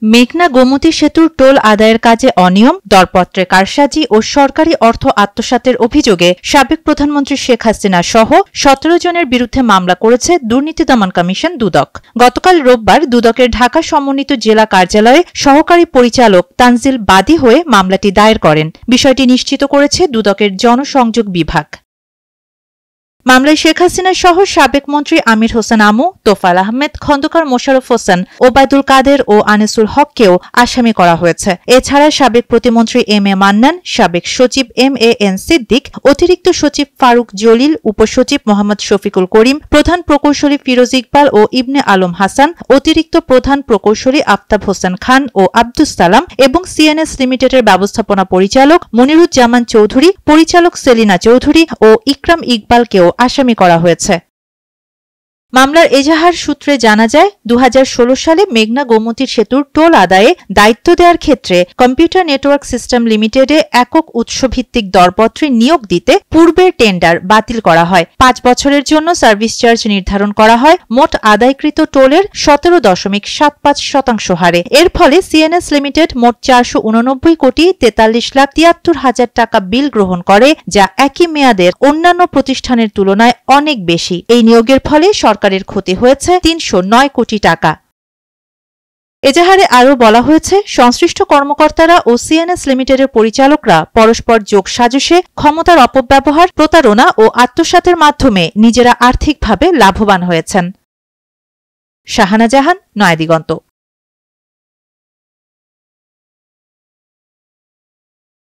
মেঘনা গোমতী সেতুর টোল আদায়ের কাজে অনিয়ম, দরপত্রে কারসাজি ও সরকারি অর্থ আত্মসাতের অভিযোগে সাবেক প্রধানমন্ত্রী শেখ হাসিনা সহ ১৭ জনের বিরুদ্ধে মামলা করেছে দুর্নীতি দমন কমিশন দুদক। গতকাল রোববার দুদকের ঢাকা সমন্বিত জেলা কার্যালয়ে সহকারী পরিচালক তানজিল বাদী হয়ে মামলাটি দায়ের করেন। বিষয়টি নিশ্চিত করেছে দুদকের জনসংযোগ বিভাগ। মামলায় শেখ হাসিনা সহ সাবেক মন্ত্রী আমির হোসেন আমু, তোফায়েল আহমেদ, খন্দকার মোশাররফ হোসেন, ওবায়দুল কাদের ও আনিসুল হককেও আসামি করা হয়েছে। এছাড়া সাবেক প্রতিমন্ত্রী এম এ মান্নান, সাবেক সচিব MAN সিদ্দিক, অতিরিক্ত সচিব ফারুক জলিল, উপসচিব মোহাম্মদ শফিকুল করিম, প্রধান প্রকৌশলী ফিরোজ ইকবাল ও ইবনে আলম হাসান, অতিরিক্ত প্রধান প্রকৌশলী আফতাব হোসেন খান ও আব্দুস সালাম এবং CNS লিমিটেডের ব্যবস্থাপনা পরিচালক মনিরুজ্জামান চৌধুরী, পরিচালক সেলিনা চৌধুরী ও ইকরাম ইকবালকেও আসামি করা হয়েছে। মামলার এজাহার সূত্রে জানা যায়, ২০১৬ সালে মেঘনা গোমতী সেতুর টোল আদায়ে দায়িত্ব দেওয়ার ক্ষেত্রে কম্পিউটার নেটওয়ার্ক সিস্টেম লিমিটেডে একক উৎসভিত্তিক দরপত্রে নিয়োগ দিতে পূর্বের টেন্ডার বাতিল করা হয়। ৫ বছরের জন্য সার্ভিস চার্জ নির্ধারণ করা হয় মোট আদায়কৃত টোলের ১৭.৭৫% হারে। এর ফলে CNS লিমিটেড মোট ৪৮৯ কোটি ৪৩,৭৩,০০০ টাকা বিল গ্রহণ করে, যা একই মেয়াদের অন্যান্য প্রতিষ্ঠানের তুলনায় অনেক বেশি। এই নিয়োগের ফলে সরকারের ক্ষতি হয়েছে ৩০৯ কোটি টাকা। এজাহারে আরও বলা হয়েছে, সংশ্লিষ্ট কর্মকর্তারা ও CNS লিমিটেডের পরিচালকরা পরস্পর যোগসাজশে ক্ষমতার অপব্যবহার, প্রতারণা ও আত্মসাতের মাধ্যমে নিজেরা আর্থিকভাবে লাভবান হয়েছেন। শাহানা জাহান, নয়াদিগন্ত।